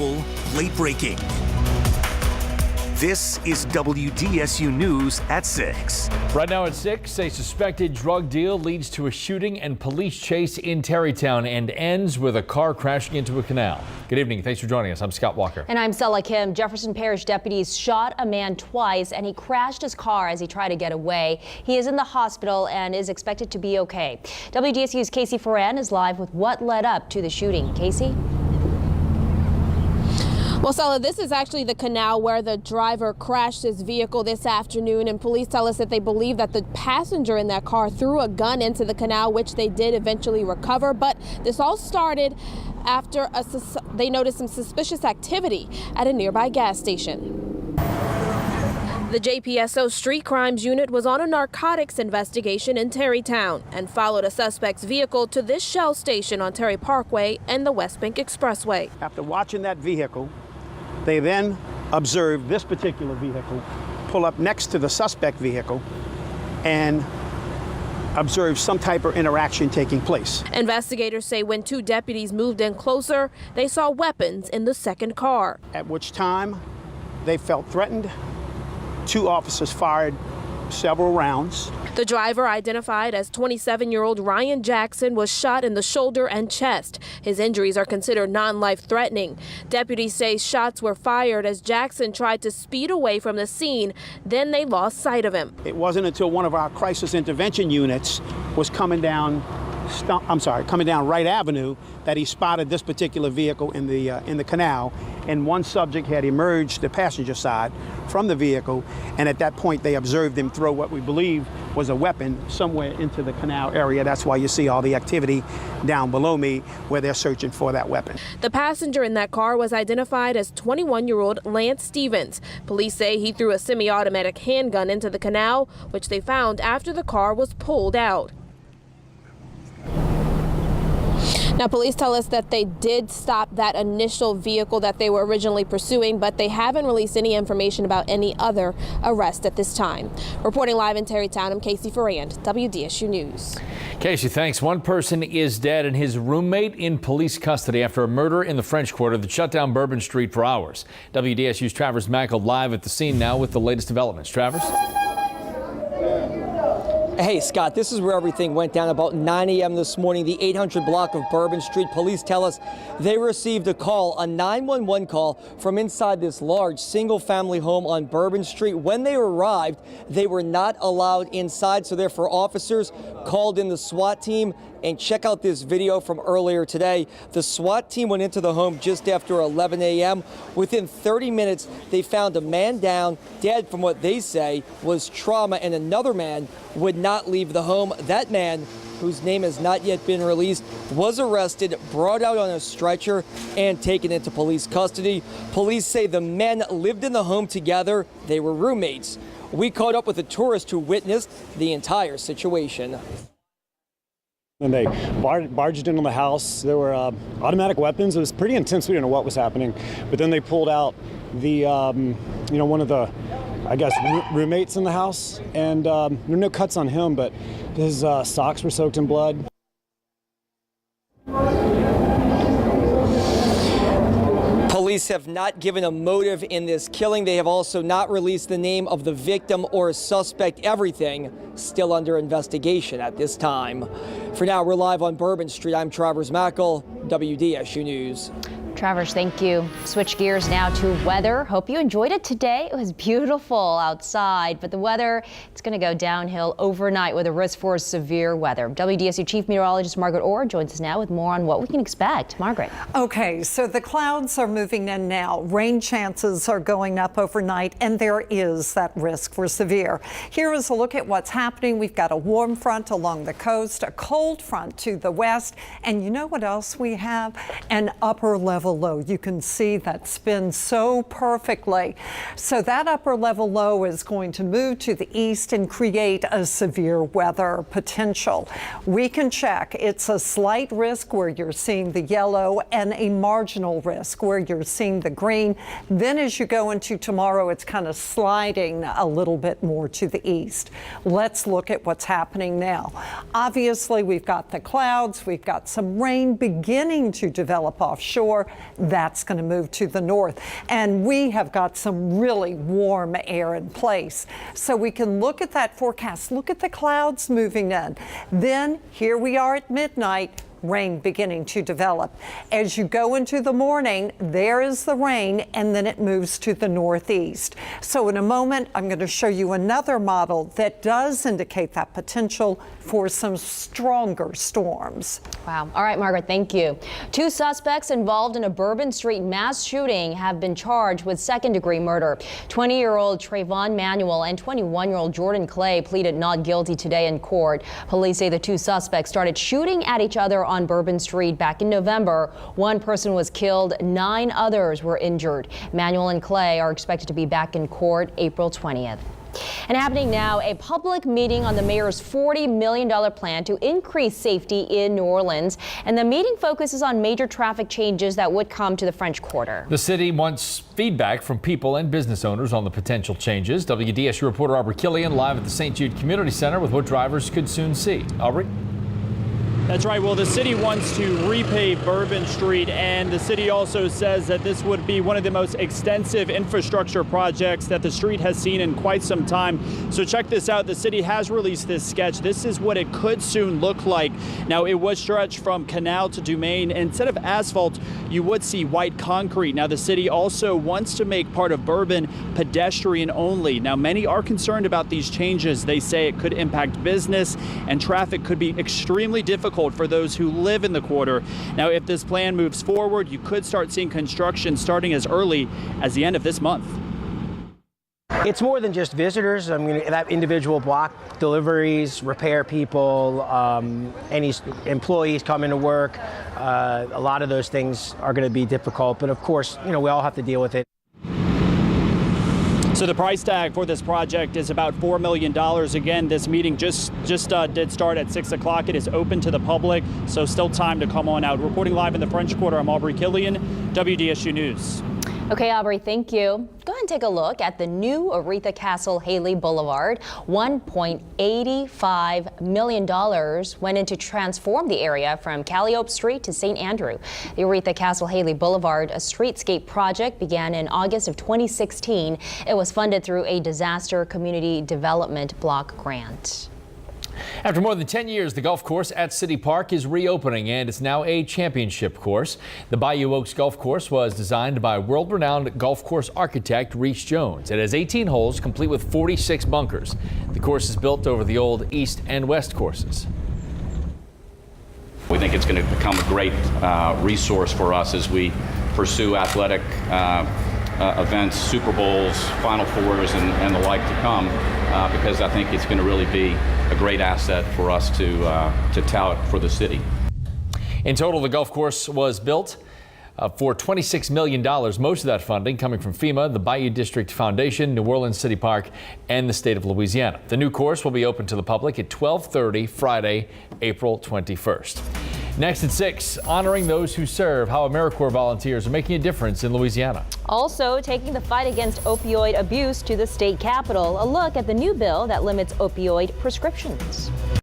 local, late breaking. This is WDSU News at 6. Right now at 6, a suspected drug deal leads to a shooting and police chase in Terrytown and ends with a car crashing into a canal. Good evening. Thanks for joining us. I'm Scott Walker. And I'm Stella Kim. Jefferson Parish deputies shot a man twice and he crashed his car as he tried to get away. He is in the hospital and is expected to be okay. WDSU's Casey Ferran is live with what led up to the shooting. Casey? Well, Stella, this is actually the canal where the driver crashed his vehicle this afternoon, and police tell us that they believe that the passenger in that car threw a gun into the canal, which they did eventually recover. But this all started after they noticed some suspicious activity at a nearby gas station. The JPSO Street Crimes Unit was on a narcotics investigation in Terrytown and followed a suspect's vehicle to this Shell station on Terry Parkway and the West Bank Expressway. After watching that vehicle, they then observed this particular vehicle pull up next to the suspect vehicle and observed some type of interaction taking place. Investigators say when two deputies moved in closer, they saw weapons in the second car. At which time they felt threatened. Two officers fired several rounds. The driver, identified as 27-year-old Ryan Jackson, was shot in the shoulder and chest. His injuries are considered non-life-threatening. Deputies say shots were fired as Jackson tried to speed away from the scene. Then they lost sight of him. It wasn't until one of our crisis intervention units was coming down Wright Avenue that he spotted this particular vehicle in the canal, and one subject had emerged the passenger side from the vehicle, and at that point they observed him throw what we believe was a weapon somewhere into the canal area. That's why you see all the activity down below me where they're searching for that weapon. The passenger in that car was identified as 21-year-old Lance Stevens. Police say he threw a semi-automatic handgun into the canal, which they found after the car was pulled out. Now, police tell us that they did stop that initial vehicle that they were originally pursuing, but they haven't released any information about any other arrest at this time. Reporting live in Terrytown, I'm Casey Ferrand, WDSU News. Casey, thanks. One person is dead and his roommate in police custody after a murder in the French Quarter that shut down Bourbon Street for hours. WDSU's Travers Mackel live at the scene now with the latest developments. Travers? Hey, Scott, this is where everything went down about 9 a.m. this morning, the 800 block of Bourbon Street. Police tell us they received a 911 call from inside this large single-family home on Bourbon Street. When they arrived, they were not allowed inside, so therefore officers called in the SWAT team. And check out this video from earlier today. The SWAT team went into the home just after 11 a.m. Within 30 minutes, they found a man down, dead from what they say was trauma, and another man would not leave the home. That man, whose name has not yet been released, was arrested, brought out on a stretcher, and taken into police custody. Police say the men lived in the home together. They were roommates. We caught up with a tourist who witnessed the entire situation. And they barged into the house. There were automatic weapons. It was pretty intense. We didn't know what was happening. But then they pulled out the, one of the, I guess, roommates in the house. And there were no cuts on him, but his socks were soaked in blood. Police have not given a motive in this killing. They have also not released the name of the victim or suspect. Everything still under investigation at this time. For now, we're live on Bourbon Street. I'm Travers Mackel, WDSU News. Travers, thank you. Switch gears now to weather. Hope you enjoyed it today. It was beautiful outside, but the weather, it's going to go downhill overnight with a risk for severe weather. WDSU Chief Meteorologist Margaret Orr joins us now with more on what we can expect. Margaret. Okay, so the clouds are moving in now. Rain chances are going up overnight, and there is that risk for severe. Here is a look at what's happening. We've got a warm front along the coast, a cold front to the west, and you know what else we have? An upper level low. You can see that spins so perfectly. So that upper level low is going to move to the east and create a severe weather potential. We can check. It's a slight risk where you're seeing the yellow and a marginal risk where you're seeing the green. Then as you go into tomorrow, it's kind of sliding a little bit more to the east. Let's look at what's happening now. Obviously, we've got the clouds. We've got some rain beginning to develop offshore. that's going to move to the north. And we have got some really warm air in place. So we can look at that forecast, look at the clouds moving in. Then here we are at midnight. Rain beginning to develop. As you go into the morning, there is the rain, and then it moves to the northeast. So in a moment, I'm going to show you another model that does indicate that potential for some stronger storms. Wow. All right, Margaret, thank you. 2 suspects involved in a Bourbon Street mass shooting have been charged with second-degree murder. 20-year-old Trayvon Manuel and 21-year-old Jordan Clay pleaded not guilty today in court. Police say the 2 suspects started shooting at each other on Bourbon Street back in November. 1 person was killed, 9 others were injured. Manuel and Clay are expected to be back in court April 20th. And happening now, a public meeting on the mayor's $40 million plan to increase safety in New Orleans. And the meeting focuses on major traffic changes that would come to the French Quarter. The city wants feedback from people and business owners on the potential changes. WDSU reporter Aubrey Killian live at the St. Jude Community Center with what drivers could soon see. Aubrey? That's right. Well, the city wants to repave Bourbon Street, and the city also says that this would be one of the most extensive infrastructure projects that the street has seen in quite some time. So check this out. The city has released this sketch. This is what it could soon look like. Now, it was stretched from Canal to Dumaine. Instead of asphalt, you would see white concrete. Now, the city also wants to make part of Bourbon pedestrian only. Now, many are concerned about these changes. They say it could impact business, and traffic could be extremely difficult for those who live in the quarter. Now, if this plan moves forward, you could start seeing construction starting as early as the end of this month. It's more than just visitors. I mean, that individual block, deliveries, repair people, any employees coming to work, a lot of those things are going to be difficult. But of course, we all have to deal with it. So the price tag for this project is about $4 million. Again, this meeting just did start at 6 o'clock. It is open to the public, so still time to come on out. Reporting live in the French Quarter, I'm Aubrey Killian, WDSU News. Okay, Aubrey, thank you. Go ahead and take a look at the new Aretha Castle Haley Boulevard. $1.85 million went in to transform the area from Calliope Street to St. Andrew. The Aretha Castle Haley Boulevard, a streetscape project, began in August of 2016. It was funded through a disaster community development block grant. After more than 10 years, the golf course at City Park is reopening, and it's now a championship course. The Bayou Oaks Golf Course was designed by world-renowned golf course architect Reese Jones. It has 18 holes, complete with 46 bunkers. The course is built over the old East and West courses. We think it's going to become a great resource for us as we pursue athletic events, Super Bowls, Final Fours, and the like to come, because I think it's going to really be a great asset for us to tout for the city. In total, the golf course was built for $26 million. Most of that funding coming from FEMA, the Bayou District Foundation, New Orleans City Park, and the state of Louisiana. The new course will be open to the public at 12:30 Friday, April 21st. Next at 6, honoring those who serve, how AmeriCorps volunteers are making a difference in Louisiana. Also, taking the fight against opioid abuse to the state capitol. A look at the new bill that limits opioid prescriptions.